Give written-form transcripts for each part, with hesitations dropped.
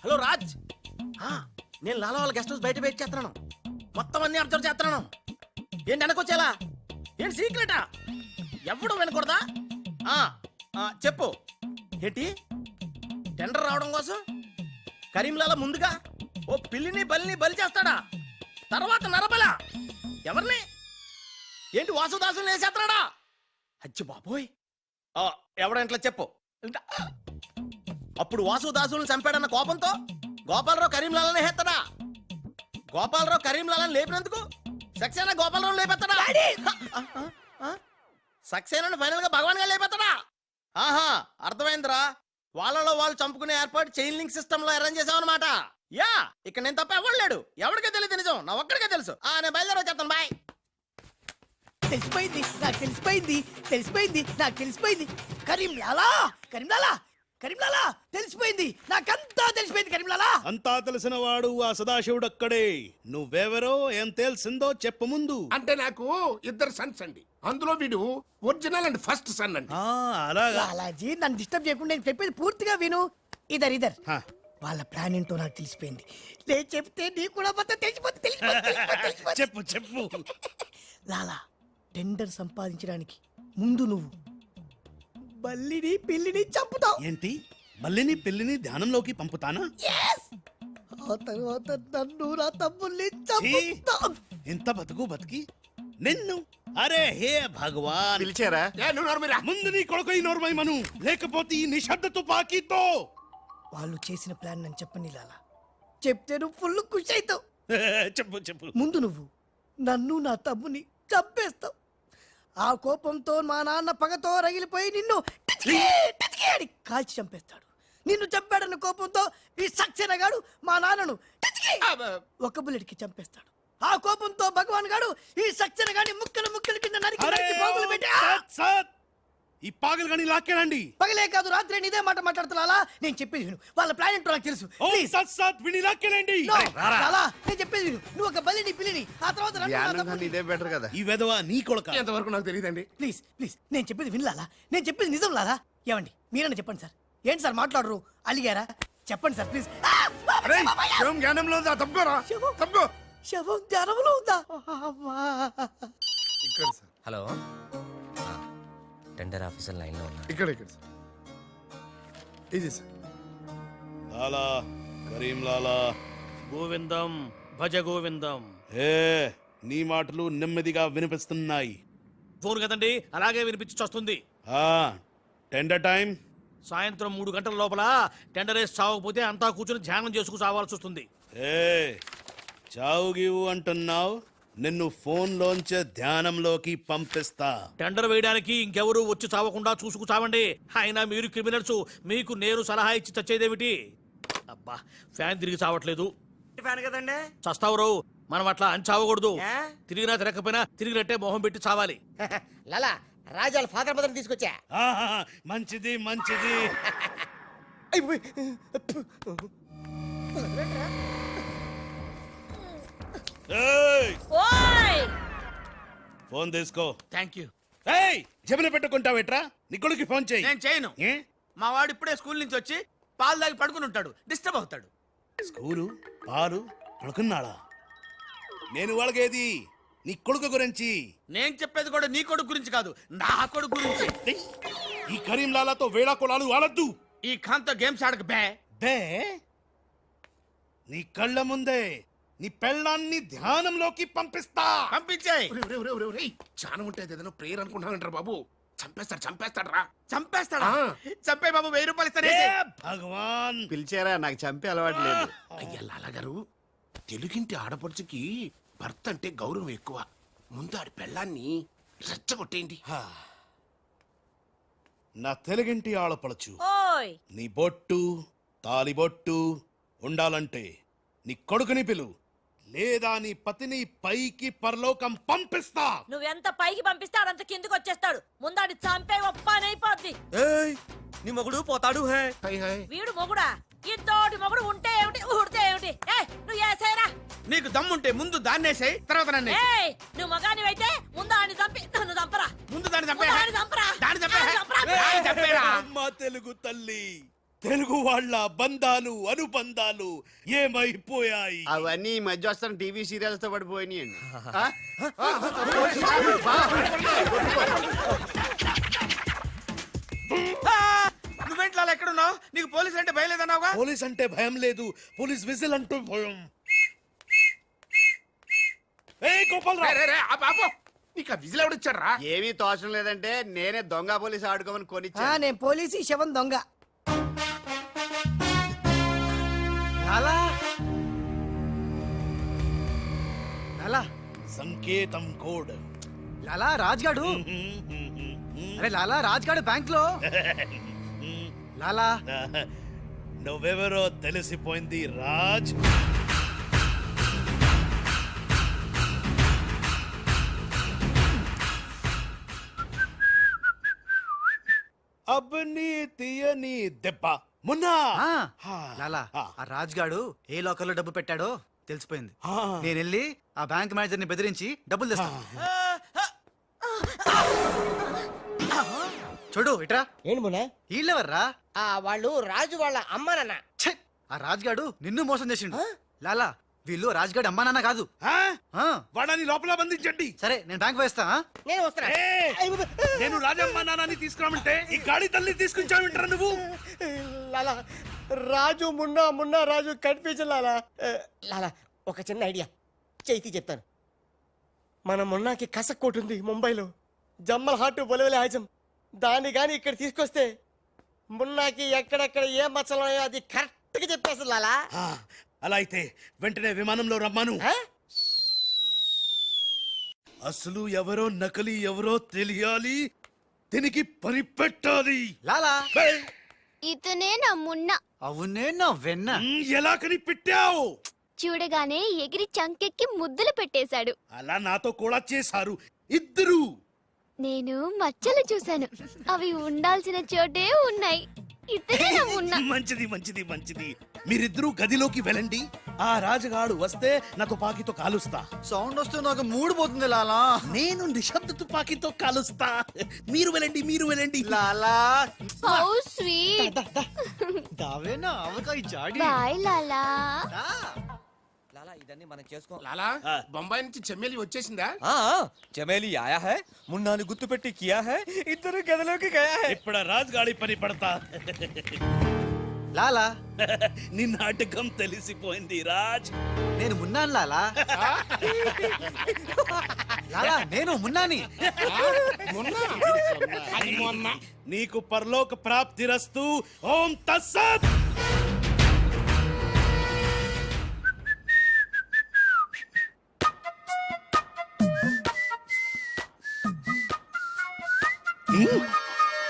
Hello Raj, నేను లాలా వాళ్ళ guest house బయట వెయిట్ చేస్తున్నాను. మొత్తం అన్ని అబ్జర్వ్ చేస్తున్నాను. ఏంటి వెనకొచ్చేలా? ఏంటి సీక్రెటా? ఎవడు వినకూడదా? చెప్పు. ఏంటి టెండర్ రావడం కోసం కరీంలాలా ముందుగా ఓ పిల్లిని బలిని బలి చేస్తాడా? తర్వాత నరబల ఎవరిని? ఏంటి వాసుదాసుని వేసేస్తాడా? అచ్చి బాబోయ్, ఎవడంట్లా చెప్పు. అప్పుడు వాసుదాసులను చంపాడన్న కోపంతో గోపాలరావు కరీంలాలని హేత్తడా? గోపాలరావు కరీంలాలని లేపినందుకు సక్సేనా గోపాలరావు లేపెత్తడా? సక్సేనాను ఫైనల్ గా భగవాన్ గా లేపెత్తడా? ఆహా, అర్థమైందిరా. వాళ్ళలో వాళ్ళు చంపుకునే ఏర్పాటు చైన్ లింక్ సిస్టమ్ లో అరేంజ్ చేసామన్నమాట. యా, ఇక్కడ నేను తప్ప ఎవరు లేడు. ఎవరికే తెలియదు నిజం, నా ఒక్కడికే తెలుసు. నేను బయలుదేరి వచ్చేస్తాను. బాయ్. తెలిసిపోయింది, నాకు తెలిసిపోయింది, తెలిసిపోయింది, నాకు తెలిసిపోయింది. కరీంలాలా, కరీంలాలా, కరీంలాలా, తెలిసిపోయింది, నాకంతా తెలిసిపోయింది. కరీంలాలా అంతా తెలిసిన వాడు ఆ సదాశివుడు అక్కడే. నువ్వెవరో ఏం తెలిసిందో చెప్పు ముందు. అంటే నాకు ఇద్దరు సన్స్ అండి. అందులో వీడు ఒరిజినల్ అండ్ ఫస్ట్ సన్ అండి. అలాగా. లాలాజీ, నన్ను డిస్టర్బ్ చేయకుండా నేను చెప్పేది పూర్తిగా విను. ఇదర్ ఇదర్ వాళ్ళ ప్లాన్ ఏంటో నాకు తెలిసిపోయింది. నేను చెప్తే నీకు కూడా మొత్తం తెలిసిపోతుంది. చెప్పు చెప్పు. లాలా, టెండర్ సంపాదించడానికి ముందు నువ్వు బల్లిని పిల్లిని చంపుతావు. ఏంటి, మల్లిని పిల్లిని ధ్యానంలోకి పంపుతానా? ఆ తర్వాత నన్ను నా తమ్ముల్ని చంపుతావు. ఇంత బతుకు బతికి నిన్ను, అరే హే భగవాన్. పిలిచారా? ముందు నీ కొడుకు ఈ నోర్మై మను, లేకపోతే ఈ నిశ్శబ్ద తుపాకీతో. వాళ్ళు చేసిన ప్లాన్ నన్ను చెప్పని లాలా, చెప్తే నువ్వు ఫుల్ ఖుషి అవుతావు. చెప్పు చెప్పు. ముందు నువ్వు నన్ను నా తమ్ముని చంపేస్తావు. ఆ కోపంతో మా నాన్న పగతో రగిలిపోయి నిన్ను అని కాల్చి చంపేస్తాడు. నిన్ను చంపాడన్న కోపంతో ఈ సక్సేనా గాడు మా నాన్నను ఒక బుల్లెట్కి చంపేస్తాడు. ఆ కోపంతో భగవాన్ గాడు ఈ సక్సేనా గాని ముక్కలు ముక్కలు కింద నరికి పోగులు పెట్టి ఈ పాగలు గాని లాక్కేనండి. పగలే కాదు రాత్రి ఇదే మాట మాట్లాడుతున్నా. నేను చెప్పేది విను, వాళ్ళ ప్లాన్ ఏంటో నాకు తెలుసు. నేను చెప్పేది విను. నువ్వు ఒక బలిని పిల్లిని, ఆ తర్వాత ఇదే బెటర్ కదా. ఈ వెధవ నీ కొడుక. ఎంతవరకు నాకు తెలియదండి. ప్లీజ్ ప్లీజ్, నేను చెప్పేది వినలాలా, నేను చెప్పేది నిజం లాలా. ఏమండి మీరన్నా చెప్పండి సార్. ఏంటి సార్ మాట్లాడరు? అలిగారా? చెప్పండి సార్ ప్లీజ్. జ్ఞానంలో ఉందా? తప్పుకోరా, తప్పుకో. శవం జ్ఞానంలో ఉందా? ఇక్కడ sir. Hello, tender officer line లో ఉన్నా. ఇక్కడ ఇక్కడ సార్. ఇది సార్. లాలా, కరీం లాలా. గోవిందం భజ గోవిందం. నీ మాటలు నెమ్మదిగా వినిపిస్తున్నాయి. ఫోన్ కదండి, అలాగే వినిపించి వస్తుంది. టెండర్ టైం సాయంత్రం 3 గంటల లోపల టెండర్ వేసి చావకపోతే అంతా కూర్చొని ధ్యానం చేసుకు చావాల్సి వస్తుంది. చావు గీవు అంటున్నావు, నిన్ను ఫోన్ లోంచే ధ్యానంలోకి పంపిస్తా. టెండర్ వేయడానికి ఇంకెవరు వచ్చి చావకుండా చూసుకు చావండి. అయినా మీరు క్రిమినల్స్, మీకు నేను సలహా ఇచ్చి చచ్చేదేమిటి? అబ్బా, ఫ్యాన్ తిరిగి చావట్లేదు. ఫ్యాన్ కదండి, చస్తావు. మనం అట్లా అని చావకూడదు. తిరిగినా తిరగకపోయినా తిరిగినట్టే మొహం పెట్టి చావాలి. లాలా, రాజాల ఫాదర్ మదర్ తీసుకొచ్చా. మంచిది మంచిది. ఫోన్ తీసుకో. Thank you. జబిన పెట్టుకుంటావేట్రా? నీ కొడుకు ఫోన్ చేయి. నేను చేయను. మా వాడు ఇప్పుడే స్కూల్ నుంచి వచ్చి పాలు తాగి పడుకుని ఉంటాడు, డిస్టర్బ్ అవుతాడు. స్కూలు, పాలు, పడుకున్నాడా? నేను వాళ్ళకేది నీ కొడుకు గురించి. నేను చెప్పేది కూడా నీ కొడుకు గురించి కాదు, నా కొడుకు గురించి. ఈ కరీం లాలాతో వేళా కొలాలు ఆడద్దు. ఈ ఖాన్తో గేమ్స్ ఆడక బే. బే, నీ కళ్ళ ముందే నీ పెళ్ళాన్ని ధ్యానంలోకి పంపిస్తా. పంపించాయి. ధ్యానం ఉంటే ఏదైనా ప్రేయర్ అనుకుంటానంటారు బాబు. చంపేస్తాడు, చంపేస్తాడు రా. చంపేస్తాడా? చంపే బాబు, 1000 రూపాయలు ఇస్తానే. భగవాన్ పిలిచారా? నాకు చంపే అలవాటు లేదు. అయ్యా లాలా గారు, తెలుగింటి ఆడపడుచుకి భర్త అంటే గౌరవం ఎక్కువ. ముందు ఆడి పెళ్ళాన్ని రెచ్చగొట్టేయండి. నా తెలుగింటి ఆడపడచ్చు నీ బొట్టు తాలిబొట్టు ఉండాలంటే నీ కొడుకుని పిలు, లేదా నీ పతిని పైకి పరలోకం పంపిస్తా. నువ్వెంత పైకి పంపిస్తాడంత కిందకి వచ్చేస్తాడు. ముందాడి చంపే ఒప్పనైపోద్ది. నీ మొగుడు పోతాడు. వీడు మొగుడా? ఇద్దోటి మొగుడు ఉంటే ఏమిటి, ఊడితే ఏమిటి? నువ్వు ఏసేరా. నీకు దమ్ముంటే ముందు దాన్నేసాయి, తర్వాత నన్ను. నువ్వు మగానివైతే ముందు ఆడిని చంపి నన్ను చంపరా. ముందు దాన్ని చంపే. చంపరా. దాన్ని చంపేరా. అమ్మా తెలుగు తల్లి, తెలుగు వాళ్ళ బంధాలు అనుబంధాలు ఏమైపోయాయి? అవన్నీ ఈ మధ్య వస్తున్న టీవీ సీరియల్స్ తో పడిపోయినాయండి. నువ్వేంటి లాలా ఎక్కడున్నావు? నీకు పోలీసు అంటే భయం లేదన్నావుగా? పోలీస్ అంటే భయం లేదు, పోలీస్ విజిల్ అంటూ భయం. ఏయ్ గోపాలరావు, రే, రే, ఆపు, ఆపు. నీకు ఆ విజిల్ ఎవడిచ్చారా? ఏమీ తోచడం లేదంటే నేనే దొంగ పోలీస్ ఆడుకోమని కొనిచ్చా. నేను పోలీసు ఈ శవం దొంగ. లాలా లాలా సంకేతం కోడ్. లాలా రాజ్గాడు. అరే లాలా రాజ్గాడు బ్యాంక్ లో. లాలా నువ్వెవరో తెలిసిపోయింది రాజ్. అబ్బని తీయని దెబ్బ మున్నా. లాలా ఆ రాజ్గాడు ఏ లోకల్లో డబ్బు పెట్టాడో తెలిసిపోయింది. ఆ. నేను వెళ్ళి ఆ బ్యాంక్ మేనేజర్ ని బెదిరించి డబ్బులు తెస్తాను. చూడు ఇట్రా. ఏంటి మున్నా? వీళ్ళెవర్రా? వాళ్ళు రాజు వాళ్ళ అమ్మానన్న. ఛే! ఆ రాజ్గాడు నిన్ను మోసం చేసిండు. లాలా వీళ్ళు రాజ్గాడు అమ్మా నాన్న కాదు. ఆ? ఆ, వాడని లోపల బంధించండి. సరే నేను బ్యాంక్ వేస్తా. నేను వస్తున్నా. నేను రాజమ్మ నాన్నని తీసుకురామంటే ఈ గాడి తల్లి తీసుకొచ్చావింటారా నువ్వు? లాలా రాజు మున్నా, మున్నా రాజు కన్ఫ్యూజన్ లాలా. లాలా ఒక చిన్న ఐడియా చేతి చెప్తాను. మన మున్నాకి కసక్కోటు ఉంది ముంబైలో, జమ్మల్ హాటు బొలవలే హాజం. దాన్ని గాని ఇక్కడ తీసుకొస్తే మున్నాకి ఎక్కడెక్కడ ఏ మచ్చలు ఉన్నాయో అది కరెక్ట్ గా చెప్పేస్తుంది లాలా. ఆ, అలా అయితే వెంటనే విమానంలో రమ్మాను. ఆ? అసలు ఎవరో నకలి ఎవరో తెలియాలి, దీనికి పని పెట్టాలి. లాలా ఏయ్, ఇతనే నా మున్న. అవునే నా వెన్న. ఎలా కనిపెట్టావు? చూడగానే ఎగిరి చంకెక్కి ముద్దులు పెట్టేశాడు. అలా నాతో కూడా చేశారు ఇద్దరు. నేను మచ్చలు చూశాను, అవి ఉండాల్సిన చోటే ఉన్నాయి. ఇతనే నా మున్న. మంచిది మంచిది మంచిది. మీరిద్దరూ గదిలోకి వెళ్ళండి. ఆ రాజుగాడు వస్తే నా తుపాకీతో కాలుస్తా. సౌండ్ వస్తే నాకు మూడు పోతుంది లాలా. నేను నిశ్శబ్ద తుపాకీతో కాలుస్తా. మీరు వెళ్ళండి, మీరు వెళ్ళండి. లాలా how sweet. దావేనా avakaya Jadi. Bye లాలా. లాలా ఇదన్నీ మనం చేసుకో. లాలా బొంబాయి నుంచి చెమ్మేలి వచ్చేసిందా? చమేలి ఆయా హై, మున్నాని గుర్తు పెట్టి కియా హై, ఇద్దరు గదిలోకి గయా హై. ఇప్పుడు రాజుగాడి పని పడతా. లాలా నీ నాటకం తెలిసిపోయింది రాజ్. నేను మున్నాను లాలా. లాలా నేను మున్నాని. మొన్న అది మొన్న. నీకు పరలోక ప్రాప్తిరస్తు. ఓం తస్సత్.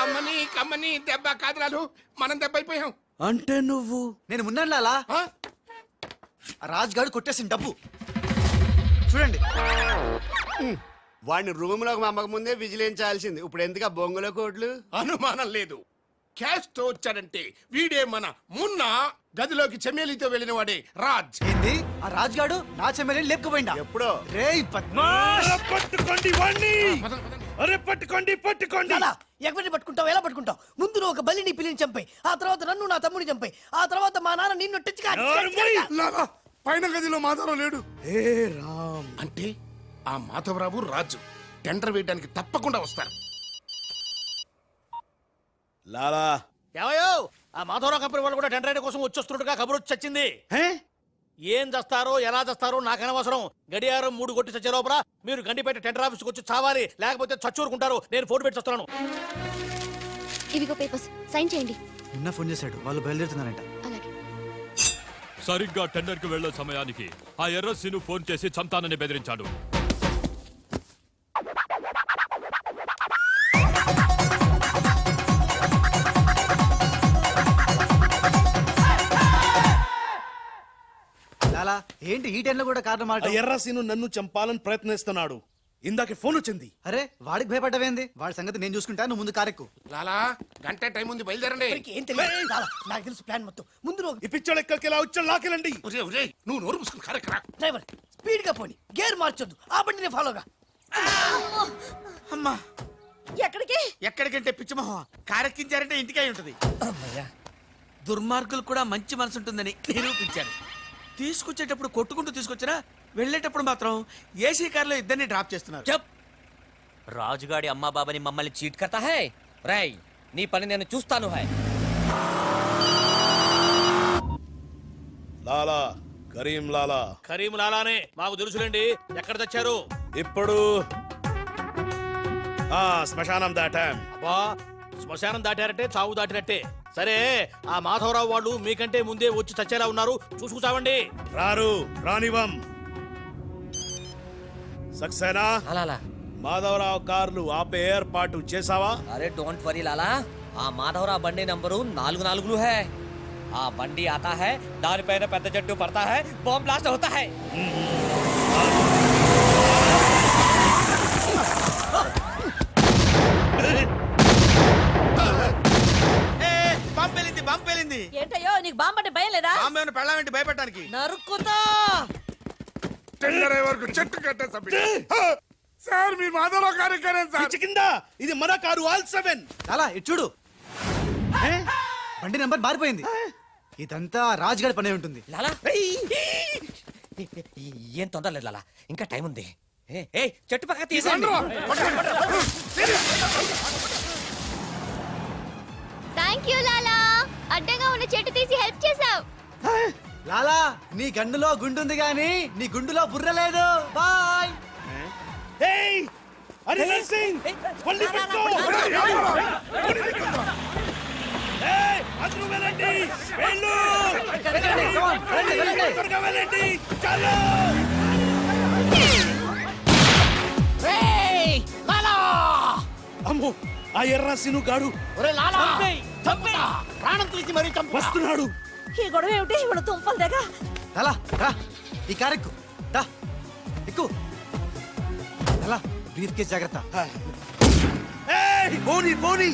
అమ్మని కమ్మని దెబ్బ కాదురాలు, మనం దెబ్బ అయిపోయాం. అంటే నువ్వు నేను మున్నాను లాలా. ఆ? ఆ రాజ్గాడు కొట్టేసిన డబ్బు చూడండి. వాడిని రూమ్ లోకి మమ్మక ముందే విజిలించాల్సింది. ఇప్పుడు ఎందుకు ఆ బొంగులో కోట్లు? అనుమానం లేదు. క్యాష్ తో వచ్చాడంటే వీడే మన మున్నా. గదిలోకి చెమ్మేలితో వెళ్ళిన వాడే రాజ్. ఏంది ఆ రాజ్గాడు నా చెల్లెని లేపుకుపోయిందా? ఎప్పుడో. రేయ్ పద్మాష్. అరే పట్టుకోండి వాణ్ణి. పదండి, పదండి. అరే పట్టుకోండి పట్టుకోండి. లాలా ఎవరిని పట్టుకుంటావు, ఎలా పట్టుకుంటావు? ముందు నువ్వు ఒక బలిని పిల్లిని చంపాయి, ఆ తర్వాత నన్ను నా తమ్ముని చంపాయి, ఆ తర్వాత మా నాన్న నిన్ను నోరు మూయి. లాలా పైన గదిలో మాధవరావు లేడు. హే రామ్. అంటే ఆ మాధవరావు రాజు టెండర్ వేయడానికి తప్పకుండా వస్తారు. లాలా ఏవయో ఆ మాధవరావు కంపెనీ వాళ్ళు కూడా టెండర్ కోసం వచ్చేస్తున్నట్టుగా కబురు వచ్చి చచ్చింది. హే? ఏం చేస్తారో ఎలా చేస్తారో నాకు అనవసరం. గడియారం 3 కొట్టి చచ్చే లోపల మీరు గండిపేట టెండర్ ఆఫీస్కి వచ్చి చావాలి, లేకపోతే చచ్చూరుకుంటారు. నేను ఫోన్ పెట్టి వస్తున్నాను. ఇవిగో పేపర్స్, సైన్ చేయండి. నిన్న ఫోన్ చేశాడు, వాళ్ళు బయలుదేరుతున్నారంట. అలాగే. సరిగ్గా టెండర్కి వెళ్లే సమయానికి ఆ ఎర్రస్సీను ఫోన్ చేసి చంతానని బెదిరించాడు. లాలా ఏంటి ఈ టైంలో కూడా కారణం ఆ మాట? ఎర్రసీను నన్ను చంపాలని ప్రయత్నిస్తున్నాడు. ఇందాక ఫోన్ వచ్చింది. అరే వాడికి భయపడ్డవేంది? వాడి సంగతి నేను చూసుకుంటా, నువ్వు ముందు కారెక్కు. లాలా గంట టైం ఉంది, బయలుదేరండి. ఏం తెలియదు లాలా, నాకు తెలుసు ప్లాన్ మొత్తం. ముందు నువ్వు ఈ పిచ్చోడు ఎక్కడికి ఎలా వచ్చా లాకెళ్ళండి. ఒరేయ్, ఒరేయ్, నువ్వు నోరు మూసుకుని కరెక్ట్ రా. డ్రైవర్ స్పీడ్ గా పోని, గేర్ మార్చొద్దు, ఆ బండిని ఫాలోగా. అమ్మా ఎక్కడికి? ఎక్కడికంటే పిచ్చిమోహ కారెక్కించారంటే ఇంటికే ఉంటది. దుర్మార్గులు కూడా మంచి మనసు ఉంటుందని నిరూపించారు. తీసుకొచ్చేటప్పుడు కొట్టుకుంటూ తీసుకొచ్చినా వెళ్ళేటప్పుడు మాత్రం ఏసీ కార్లో ఇద్దరిని డ్రాప్ చేస్తున్నారు. చెప్ రాజుగాడి అమ్మా బాబాని మమ్మల్ని చీట్ కర్తా హై. రేయ్ నీ పని నేను చూస్తాను హై. లాలా కరీం లాలా కరీం లాలానే మాకు తెలుసులేండి. ఎక్కడ తెచ్చారు? ఇప్పుడు శ్మశానం దాటాం. అబ్బా శ్మశానం దాటారంటే చావు దాటినట్టే. సరే ఆ మాధవరావు వాళ్ళు మీకంటే ముందే వచ్చి చచ్చేలా ఉన్నారు, చూసుకు చావండి. రారు రానివం. సక్సేనా లాలా మాధవరావు కార్లు ఆపే ఏర్పాటు చేసావా? అరే డోంట్ వరీ లాలా, ఆ మాధవరావు బండి నంబరు 44 హై. ఆ బండి ఆతా హై, దానిపైన పెద్ద జట్టు పడతా హై, బాంబ్ బ్లాస్ట్ అవుతా హై. బాంబు పేలింది, బాంబు పేలింది. ఏంటయ్యో నీకు బాంబు అంటే భయం లేదా? బాంబు ఏమైనా పెళ్ళామేంటి భయపెట్టడానికి? నరుకుతా. వరకు చెట్టు కట్టేసా సార్. మీ మాధవరావు కార్యక్రమం సార్. పిచ్చి కింద ఇది మన కారు ఆల్ 7. అలా ఇటు చూడు, బండి నెంబర్ మారిపోయింది. ఇదంతా రాజుగారి పనే ఉంటుంది. లాలా ఏం తొందర లేదు లాలా, ఇంకా టైం ఉంది. ఏ చెట్టు పక్క తీసేయండి. థ్యాంక్ యూ లాలా, అడ్డంగా ఉన్న చెట్టు తీసి హెల్ప్ చేసావు. లాలా నీ గన్నులో గుండుంది గాని నీ గుండులో బుర్ర లేదు. బాయ్. ఏయ్ అరే నర్సింగ్ పల్లి పెట్టుకో. ఏయ్ అందరూ వెళ్ళండి, వెళ్ళు. త్వరగా వెళ్ళండి, చలో. అమ్మో ఆ ఎర్ర సిను గాడు ప్రాణం తీసి మరీ చంపు. వస్తున్నాడు. ఈ గొడవ ఏమిటి? ఇప్పుడు తుంపలు దగ్గ. లాలా రా, ఈ కారు ఎక్కు. దా ఎక్కు. లాలా బ్రీఫ్ కేస్ జాగ్రత్త. ఏయ్ పోనీ పోనీ.